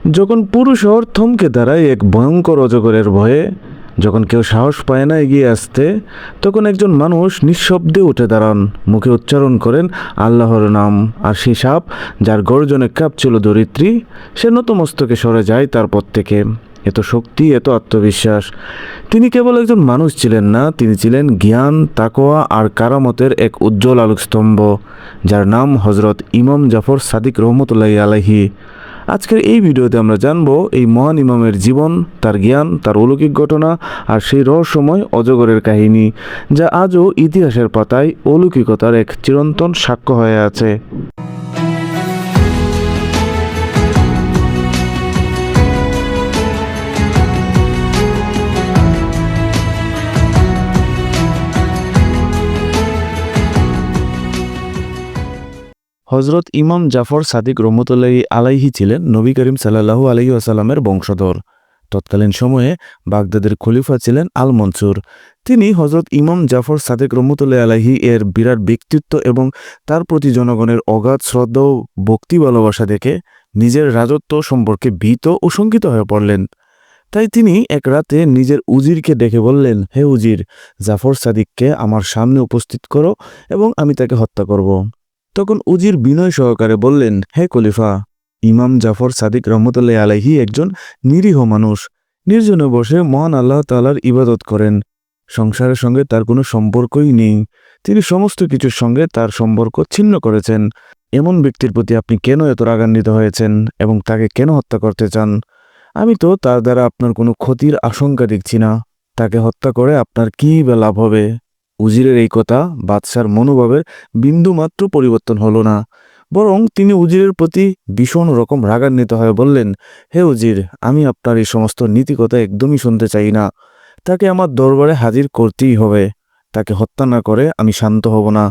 যখন পুরো শহর থমকে দাঁড়ায় এক ভয়ঙ্কর অজগরের ভয়ে, যখন কেউ সাহস পায় না এগিয়ে আসতে, তখন একজন মানুষ নিঃশব্দে উঠে দাঁড়ান, মুখে উচ্চারণ করেন আল্লাহর নাম। আর সেই সাপ, যার গর্জনে কাঁপছিল ধরিত্রী, সে নতমস্তকে সরে যায় তার পথ থেকে। এত শক্তি, এত আত্মবিশ্বাস! তিনি কেবল একজন মানুষ ছিলেন না, তিনি ছিলেন জ্ঞান, তাকওয়া আর কারামতের এক উজ্জ্বল আলোকস্তম্ভ, যার নাম হজরত ইমাম জাফর সাদিক রহমতুল্লাহি আলাইহি। আজকের এই ভিডিওতে আমরা জানবো এই মহান ইমামের জীবন, তার জ্ঞান, তার অলৌকিক ঘটনা আর সেই রহস্যময় অজগরের কাহিনী, যা আজও ইতিহাসের পাতায় অলৌকিকতার এক চিরন্তন সাক্ষ্য হয়ে আছে। হজরত ইমাম জাফর সাদিক রহমতুল্লাহি আলাইহি ছিলেন নবী করিম সাল্লাল্লাহু আলাইহি ওয়াসাল্লামের বংশধর। তৎকালীন সময়ে বাগদাদের খলিফা ছিলেন আল মনসুর। তিনি হজরত ইমাম জাফর সাদিক রহমতুল্লাহি আলাইহি এর বিরাট ব্যক্তিত্ব এবং তার প্রতি জনগণের অগাধ শ্রদ্ধা ও ভক্তি ভালোবাসা দেখে নিজের রাজত্ব সম্পর্কে ভীত ও শঙ্কিত হয়ে পড়লেন। তাই তিনি এক রাতে নিজের উজিরকে ডেকে বললেন, হে উজির, জাফর সাদিককে আমার সামনে উপস্থিত করো এবং আমি তাকে হত্যা করব। তখন উজির বিনয় সহকারে বললেন, হে খলিফা, ইমাম জাফর সাদিক রহমতুল্লাহ আলাইহি একজন নিরীহ মানুষ, নির্জনে বসে মহান আল্লাহ তাআলার ইবাদত করেন। সংসারের সঙ্গে তার কোনো সম্পর্কই নেই। তিনি সমস্ত কিছুর সঙ্গে তার সম্পর্ক ছিন্ন করেছেন। এমন ব্যক্তির প্রতি আপনি কেন এত রাগান্বিত হয়েছেন এবং তাকে কেন হত্যা করতে চান? আমি তো তার দ্বারা আপনার কোনো ক্ষতির আশঙ্কা দেখছি না। তাকে হত্যা করে আপনার কী বা লাভ হবে? উজিরের এই কথা বাদশার মনোভাবের বিন্দুমাত্র পরিবর্তন হলো না, বরং তিনি উজিরের প্রতি ভীষণ রকম রাগান্বিত হয়ে বললেন, হে উজির, আমি আপনার এই সমস্ত নীতিকথা একদমই শুনতে চাই না। তাকে আমার দরবারে হাজির করতেই হবে। তাকে হত্যা না করে আমি শান্ত হব না।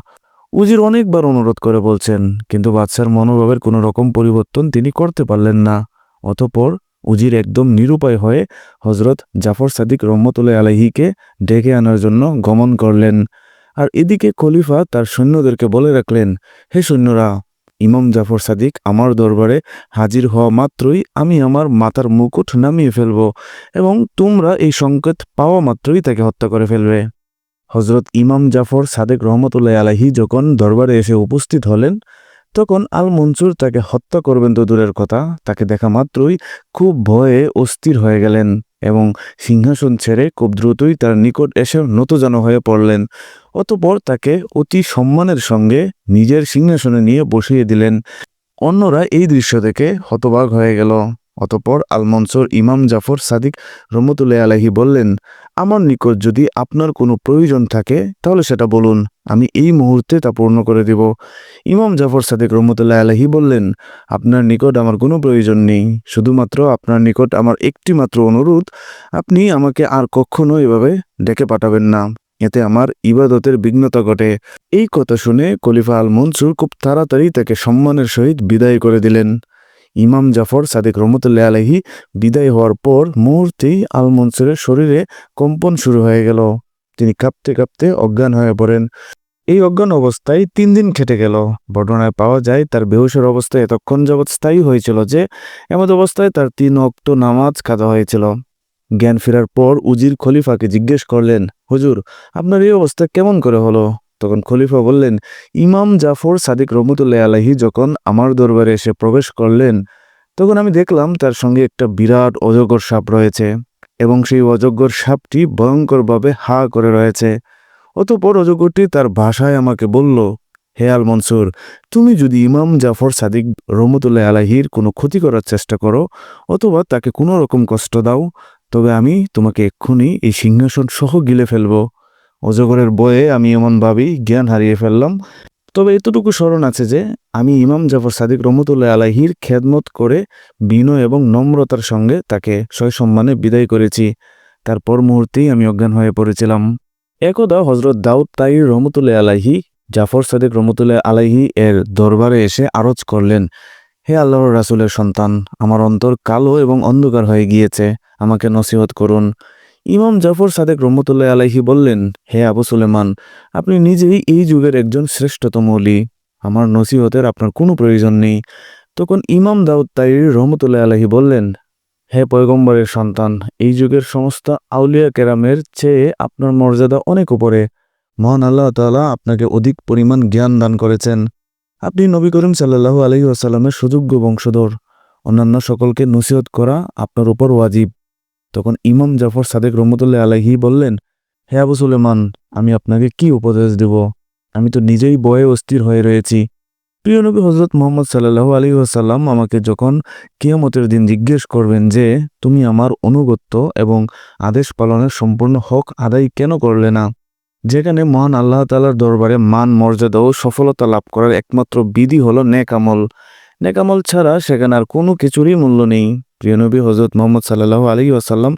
উজির অনেকবার অনুরোধ করে বলছেন, কিন্তু বাদশার মনোভাবের কোনো রকম পরিবর্তন তিনি করতে পারলেন না। অতঃপর উজির একদম নিরুপায় হয়ে হজরত জাফর সাদিক রহমতুল্লাহ আলাইহিকে ডেকে আনার জন্য গমন করলেন। আর এদিকে খলিফা তার সৈন্যদেরকে বলে রাখলেন, হে সৈন্যরা, ইমাম জাফর সাদিক আমার দরবারে হাজির হওয়া মাত্রই আমি আমার মাথার মুকুট নামিয়ে ফেলব এবং তোমরা এই সংকেত পাওয়া মাত্রই তাকে হত্যা করে ফেলবে। হজরত ইমাম জাফর সাদেক রহমতুল্লাহ আলাইহি যখন দরবারে এসে উপস্থিত হলেন, তখন আল মনসুর তাকে হত্যা করবেন তো দূরের কথা, তাকে দেখা মাত্রই খুব ভয়ে অস্থির হয়ে গেলেন এবং সিংহাসন ছেড়ে খুব দ্রুতই তার নিকট এসে নতজানু হয়ে পড়লেন। অতঃপর তাকে অতি সম্মানের সঙ্গে নিজের সিংহাসনে নিয়ে বসিয়ে দিলেন। অন্যরা এই দৃশ্য দেখে হতবাক হয়ে গেল। অতঃপর আল মনসুর ইমাম জাফর সাদিক রহমতুল্লাহ আলাইহি বললেন, আমার নিকট যদি আপনার কোনো প্রয়োজন থাকে তাহলে সেটা বলুন, আমি এই মুহূর্তে তা পূর্ণ করে দিব। ইমাম জাফর সাদিক রহমতুল্লাহ আলাইহি বললেন, আপনার নিকট আমার কোনো প্রয়োজন নেই, শুধুমাত্র আপনার নিকট আমার একটি মাত্র অনুরোধ, আপনি আমাকে আর কখনো এভাবে ডেকে পাঠাবেন না, এতে আমার ইবাদতের বিঘ্নতা ঘটে। এই কথা শুনে খলিফা আল মনসুর খুব তাড়াতাড়ি তাকে সম্মানের সহিত বিদায় করে দিলেন। ইমাম জাফর সাদিক রহমতুল্লাহ আলাইহি বিদায় হওয়ার পর মুহূর্তেই আল মনসুরের শরীরে কম্পন শুরু হয়ে গেল। তিনি কাঁপতে কাঁপতে অজ্ঞান হয়ে পড়েন। এই অজ্ঞান অবস্থায় 3 দিন কেটে গেল। বর্ণনায় পাওয়া যায় তার বেহুশের অবস্থা এতক্ষণ যাবৎ স্থায়ী হয়েছিল যে এমত অবস্থায় তার 3 ওয়াক্ত নামাজ কাজা হয়েছিল। জ্ঞান ফেরার পর উজির খলিফাকে জিজ্ঞেস করলেন, হুজুর, আপনার এই অবস্থা কেমন করে হলো? তখন খলিফা বললেন, ইমাম জাফর সাদিক রহমতুল্লাহ আলাইহি যখন আমার দরবারে এসে প্রবেশ করলেন, তখন আমি দেখলাম তার সঙ্গে একটা বিরাট অজগর সাপ রয়েছে এবং সেই অজগর সাপটি ভয়ঙ্করভাবে হা করে রয়েছে। অতঃপর অজগরটি তার ভাষায় আমাকে বলল, হে আল মনসুর, তুমি যদি ইমাম জাফর সাদিক রহমতুল্লাহ আলাইহির কোনো ক্ষতি করার চেষ্টা করো অথবা তাকে কোনো রকম কষ্ট দাও, তবে আমি তোমাকে এক্ষুনি এই সিংহাসন সহ গিলে ফেলব। অজগরের বয়ে আমি এমনভাবেই জ্ঞান হারিয়ে ফেললাম। তবে এতটুকু স্মরণ আছে যে আমি ইমাম জাফর সাদিক রহমতুল্লাহ আলাইহির খেদমত করে বিনয় এবং নম্রতার সঙ্গে তাকে সসম্মানে বিদায় করেছি। তারপর মুহূর্তেই আমি অজ্ঞান হয়ে পড়েছিলাম। একদা হজরত দাউদ তাইর রহমতুল্লাহ আলাইহি জাফর সাদিক রহমতুল্লাহ আলাইহি এর দরবারে এসে আরজ করলেন, হে আল্লাহর রাসূলের সন্তান, আমার অন্তর কালো এবং অন্ধকার হয়ে গিয়েছে, আমাকে নসিহত করুন। ইমাম জাফর সাদেক রহমতুল্লাহ আলাইহি বললেন, হে আবু সুলেমান, আপনি নিজেই এই যুগের একজন শ্রেষ্ঠতম ওলি, আমার নসিহতের আপনার কোনো প্রয়োজন নেই। তখন ইমাম দাউদ তাইরি রহমতুল্লাহ আলাইহি বললেন, হে পয়গম্বরের সন্তান, এই যুগের সমস্ত আউলিয়া কেরামের চেয়ে আপনার মর্যাদা অনেক উপরে। মহান আল্লাহ তাআলা আপনাকে অধিক পরিমাণ জ্ঞান দান করেছেন। আপনি নবী করিম সাল্লাল্লাহু আলাইহি ওয়াসাল্লামের সুযোগ্য বংশধর। অন্যান্য সকলকে নসিহত করা আপনার উপর ওয়াজিব। তখন ইমাম জাফর সাদেক রহমতুল্লাহ আলাইহি বললেন, হে আবু সুলেমান, আমি আপনাকে কি উপদেশ দেব? আমি তো নিজেই ভয়ে অস্থির হয়ে রয়েছি। প্রিয় নবী হযরত মুহাম্মদ সাল্লাল্লাহু আলাইহি ওয়াসাল্লাম আমাকে যখন কিয়ামতের দিন জিজ্ঞেস করবেন যে তুমি আমার অনুগত্য এবং আদেশ পালনের সম্পূর্ণ হক আদায় কেন করলে না, যেখানে মহান আল্লাহ তাআলার দরবারে মান মর্যাদা ও সফলতা লাভ করার একমাত্র বিধি হলো নেক আমল। নেক আমল ছাড়া সেখানে আর কোনো কিছুরই মূল্য নেই। প্রিয় নবী হযরত মুহাম্মদ সাল্লাল্লাহু আলাইহি ওয়াসাল্লাম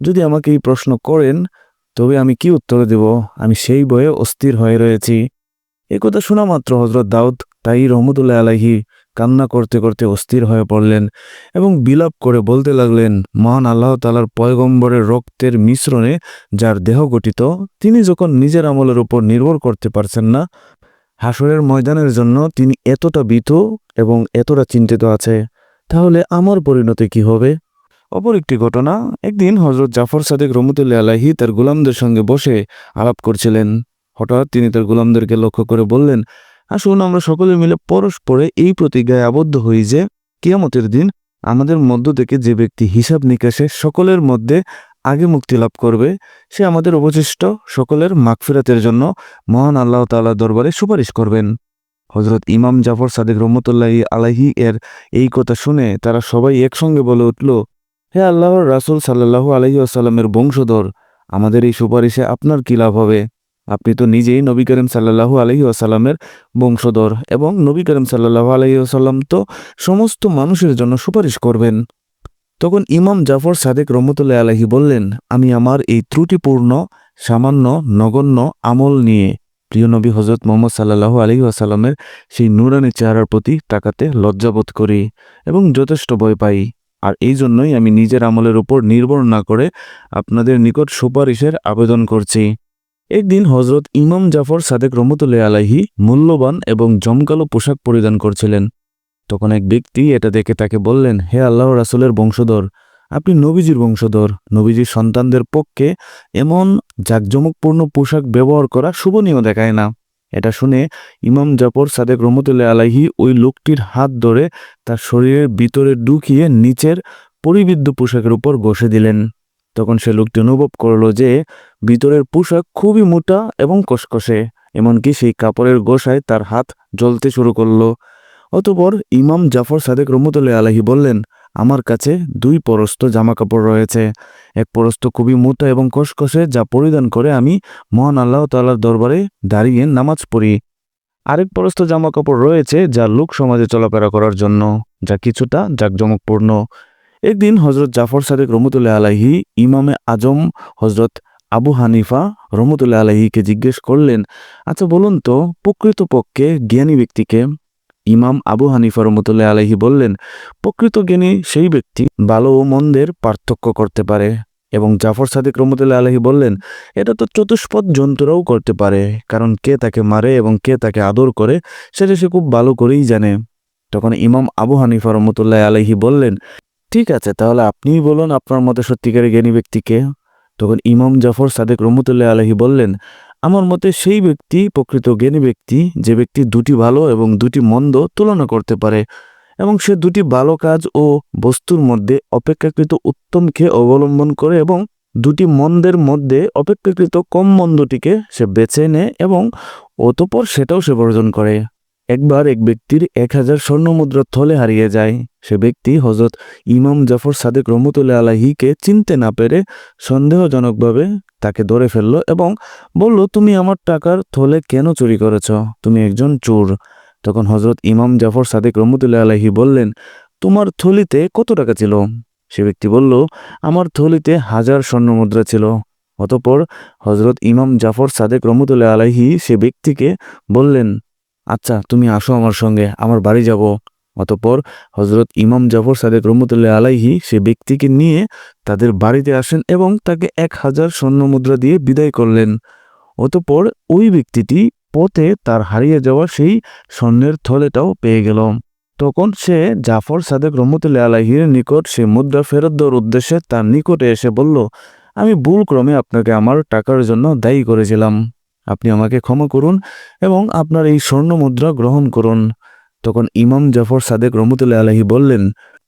যদি আমাকে এই প্রশ্ন করেন, তবে আমি কি উত্তর দেব? আমি সেই ভয়ে অস্থির হয়ে রয়েছি। এ কথা শোনা মাত্র হযরত দাউদ তাই রহমতুল্লাহ আলাইহি কান্না করতে করতে অস্থির হয়ে পড়লেন এবং বিলাপ করে বলতে লাগলেন, মহান আল্লাহ তাআলার পয়গম্বরের রক্তের মিশ্রণে যার দেহ গঠিত, তিনি যখন নিজের আমলের উপর নির্ভর করতে পারছেন না, হাসরের ময়দানের জন্য তিনি এতটা ভীত এবং এতটা চিন্তিত আছে, তাহলে আমার পরিণতি কি হবে? অপর একটি ঘটনা, একদিন হযরত জাফর সাদেক রহমতুল্লাহ আলাইহি তার গোলামদের সঙ্গে বসে আলাপ করছিলেন। হঠাৎ তিনি তার গোলামদেরকে লক্ষ্য করে বললেন, আসুন আমরা সকলে মিলে পরস্পরে এই প্রতিজ্ঞায় আবদ্ধ হই যে কিয়ামতের দিন আমাদের মধ্য থেকে যে ব্যক্তি হিসাব নিকাশে সকলের মধ্যে আগে মুক্তি লাভ করবে, সে আমাদের অবশিষ্ট সকলের মাগফিরাতের জন্য মহান আল্লাহ তাআলার দরবারে সুপারিশ করবেন। হযরত ইমাম জাফর সাদেক রহমতুল্লাহি আলাইহি এর এই কথা শুনে তারা সবাই একসঙ্গে বলে উঠল, হে আল্লাহর রাসূল সাল্লাল্লাহু আলাইহি ওয়াসাল্লামের বংশধর, আমাদের এই সুপারিশে আপনার কি লাভ হবে? আপনি তো নিজেই নবী করিম সাল্লাল্লাহু আলাইহি ওয়াসাল্লামের বংশধর এবং নবী করিম সাল্লাল্লাহু আলাইহি ওয়াসাল্লাম তো সমস্ত মানুষের জন্য সুপারিশ করবেন। তখন ইমাম জাফর সাদেক রহমতুল্লাহ আলাইহি বললেন, আমি আমার এই ত্রুটিপূর্ণ সামান্য নগণ্য আমল নিয়ে প্রিয় নবী হযরত মুহাম্মদ সাল্লাল্লাহু আলাইহি ওয়াসাল্লামের সেই নূরানী চেহারার প্রতি তাকাতে লজ্জাবোধ করি এবং যথেষ্ট ভয় পাই। আর এই জন্যই আমি নিজের আমলের উপর নির্ভর না করে আপনাদের নিকট সুপারিশের আবেদন করছি। একদিন হযরত ইমাম জাফর সাদেক রহমতুল্লাহ আলাইহি মূল্যবান এবং জমকালো পোশাক পরিধান করছিলেন। তখন এক ব্যক্তি এটা দেখে তাকে বললেন, হে আল্লাহর রাসূলের বংশধর, আপনি নবীজির বংশধর। নবীজির সন্তানদের পক্ষে এমন জাঁকজমকপূর্ণ পোশাক ব্যবহার করা শোভনীয় দেখায় না। এটা শুনে ইমাম জাফর সাদেক রহমতুল্লাহ আলাইহি ওই লোকটির হাত ধরে তার শরীরের ভিতরে ঢুকিয়ে নিচের পরিবিদ্ধ পোশাকের উপর ঘষে দিলেন। তখন সে লোকটি অনুভব করল যে ভিতরের পোশাক খুবই মোটা এবং কসকসে, এমনকি সেই কাপড়ের গোসায় তার হাত জ্বলতে শুরু করল। অতঃপর ইমাম জাফর সাদেক রহমতুল্লাহ আলাইহি বললেন, আমার কাছে দুই পরস্ত জামা কাপড় রয়েছে। এক পরস্ত খুবই মোটা এবং কসকসে, যা পরিধান করে আমি মহান আল্লাহ তাআলার দরবারে দাঁড়িয়ে নামাজ পড়ি। আরেক পরস্ত জামা কাপড় রয়েছে যা লোক সমাজে চলাফেরা করার জন্য, যা কিছুটা জাঁকজমকপূর্ণ। একদিন হযরত জাফর সাদেক রহমতুল্লাহ আলাইহি ইমামে আজম হযরত আবু হানিফা রহমতুল্লাহ আলাইহিকে জিজ্ঞেস করলেন, আচ্ছা বলুন তো, প্রকৃতপক্ষে জ্ঞানী ব্যক্তিকে? ইমাম আবু হানিফা রহমতুল্লাহ আলাইহি বললেন, প্রকৃত জ্ঞানী সেই ব্যক্তি ভালো ও মন্দের পার্থক্য করতে পারে। এবং জাফর সাদেক রহমতুল্লাহ আলাইহি বললেন, এটা তো চতুষ্পদ জন্তুরাও করতে পারে, কারণ কে তাকে মারে এবং কে তাকে আদর করে সেটা সে খুব ভালো করেই জানে। তখন ইমাম আবু হানিফা রহমতুল্লাহ আলাইহি বললেন, ঠিক আছে, তাহলে আপনিই বলুন আপনার মতে সত্যিকারের জ্ঞানী ব্যক্তিকে? তখন ইমাম জাফর সাদেক রহমতুল্লাহ আলাইহি বললেন, আমার মতে সেই ব্যক্তি প্রকৃত জ্ঞানী ব্যক্তি যে ব্যক্তি দুটি ভালো এবং দুটি মন্দ তুলনা করতে পারে এবং সে দুটি ভালো কাজ ও বস্তুর মধ্যে অপেক্ষাকৃত উত্তমকে অবলম্বন করে এবং দুটি মন্দের মধ্যে অপেক্ষাকৃত কম মন্দটিকে সে বেছে নেয় এবং অতঃপর সেটাও সে বর্জন করে। একবার এক ব্যক্তির 1000 স্বর্ণমুদ্রা থলে হারিয়ে যায়। সে ব্যক্তি হযরত ইমাম জাফর সাদেক রহমতুল্লাহ আলাইহিকে চিনতে না পেরে সন্দেহজনকভাবে তাকে ধরে ফেলল এবং বলল, তুমি আমার টাকার থলে কেন চুরি করেছ? তুমি একজন চোর। তখন হযরত ইমাম জাফর সাদেক রহমতুল্লাহ আলাইহি বললেন, তোমার থলিতে কত টাকা ছিল? সে ব্যক্তি বলল, আমার থলিতে 1000 স্বর্ণমুদ্রা ছিল। অতঃপর হযরত ইমাম জাফর সাদেক রহমতুল্লাহ আলাইহি সে ব্যক্তিকে বললেন, আচ্ছা তুমি আসো আমার সঙ্গে, আমার বাড়ি যাব। অতঃপর হযরত ইমাম জাফর সাদেক রহমতুল্লাহ আলাইহি সে ব্যক্তিকে নিয়ে তাদের বাড়িতে আসেন এবং তাকে 1000 স্বর্ণমুদ্রা দিয়ে বিদায় করলেন। অতঃপর ওই ব্যক্তিটি পথে তার হারিয়ে যাওয়া সেই স্বর্ণের থলেটাও পেয়ে গেল। তখন সে জাফর সাদেক রহমতুল্লাহ আলাইহির নিকট সে মুদ্রা ফেরত দেওয়ার উদ্দেশ্যে তার নিকটে এসে বলল, আমি ভুলক্রমে আপনাকে আমার টাকার জন্য দায়ী করেছিলাম, আপনি আমাকে ক্ষমা করুন এবং আপনার এই স্বর্ণ মুদ্রা গ্রহণ করুন। তখন ইমাম জাফর সাদেক রহমতুল্লাহ আলাইহি বললেন,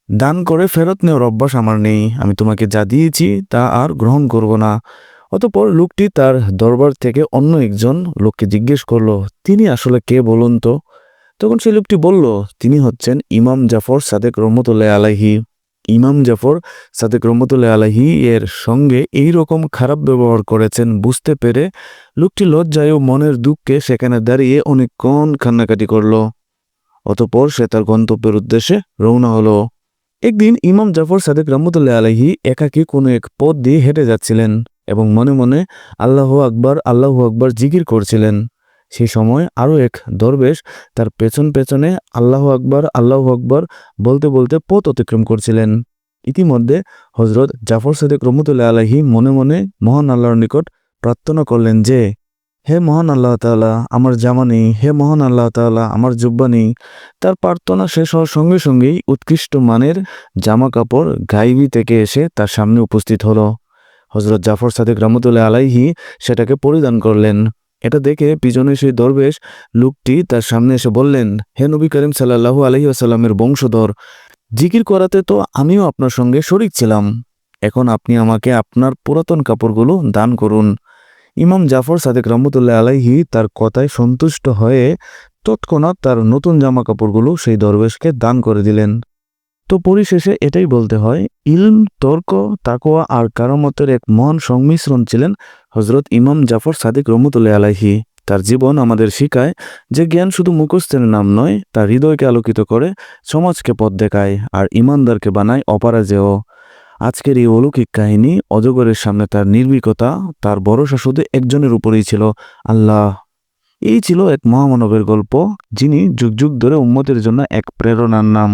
দান করে ফেরত নেওয়ার অভ্যাস আমার নেই, আমি তোমাকে যা দিয়েছি তা আর গ্রহণ করব না। অতঃপর লোকটি তার দরবার থেকে অন্য একজন লোককে জিজ্ঞেস করলো, তিনি আসলে কে বলুন তো? তখন সেই লোকটি বলল, তিনি হচ্ছেন ইমাম জাফর সাদেক রহমতুল্লাহ আলাইহি। ইমাম জাফর সাদেক রহমতুল্লাহ আলাইহি এর সঙ্গে এই রকম খারাপ ব্যবহার করেছেন বুঝতে পেরে লোকটি লজ্জায় ও মনের দুঃখে সেখানে দাঁড়িয়ে অনেকক্ষণ কান্নাকাটি করল। অতঃপর সে তার গন্তব্যের উদ্দেশ্যে রওনা হলো। একদিন ইমাম জাফর সাদেক রহমতুল্লাহ আলাইহি একাকী কোনো এক পথ দিয়ে হেঁটে যাচ্ছিলেন এবং মনে মনে আল্লাহু আকবার জিকির করছিলেন। সেই সময় আরও এক দরবেশ তার পেছন পেছনে আল্লাহু আকবার বলতে বলতে পথ অতিক্রম করছিলেন। ইতিমধ্যে হজরত জাফর সাদেক রহমতুল্লাহ আলাইহি মনে মনে মহান আল্লাহর নিকট প্রার্থনা করলেন যে, হে মহান আল্লাহ তাআলা, আমার জামা নেই, হে মহান আল্লাহ তাআলা, আমার জুব্বা নেই। তার প্রার্থনা শেষ হওয়ার সঙ্গে সঙ্গেই উৎকৃষ্ট মানের জামা কাপড় গাইবি থেকে এসে তার সামনে উপস্থিত হলো। হজরত জাফর সাদেক রহমতুল্লাহ আলাইহি সেটাকে পরিধান করলেন। এটা দেখে পিছনে সেই দরবেশ লোকটি তার সামনে এসে বললেন, হে নবী করিম সাল্লাল্লাহু আলাইহি ওয়াসাল্লামের বংশধর, জিকির করাতে তো আমিও আপনার সঙ্গে শরীক ছিলাম, এখন আপনি আমাকে আপনার পুরাতন কাপড়গুলো দান করুন। ইমাম জাফর সাদেক রহমতুল্লাহ আলাইহি তার কথায় সন্তুষ্ট হয়ে তৎক্ষণাৎ তার নতুন জামা কাপড়গুলো সেই দরবেশকে দান করে দিলেন। তো পরিশেষে এটাই বলতে হয়, ইলম, তর্ক, তাকওয়া আর কারামতের এক মহান সংমিশ্রণ ছিলেন হজরত ইমাম জাফর সাদেক রহমতুল্লাহ আলাইহি। তার জীবন আমাদের শিখায় যে জ্ঞান শুধু মুখস্থের নাম নয়, তার হৃদয়কে আলোকিত করে, সমাজকে পথ দেখায় আর ইমানদারকে বানায় অপরাজেয়। আজকের এই অলৌকিক কাহিনী অজগরের সামনে তার নির্ভীকতা, তার ভরসা শুধু একজনের উপরেই ছিল, আল্লাহ। এই ছিল এক মহামানবের গল্প, যিনি যুগ যুগ ধরে উম্মতের জন্য এক প্রেরণার নাম।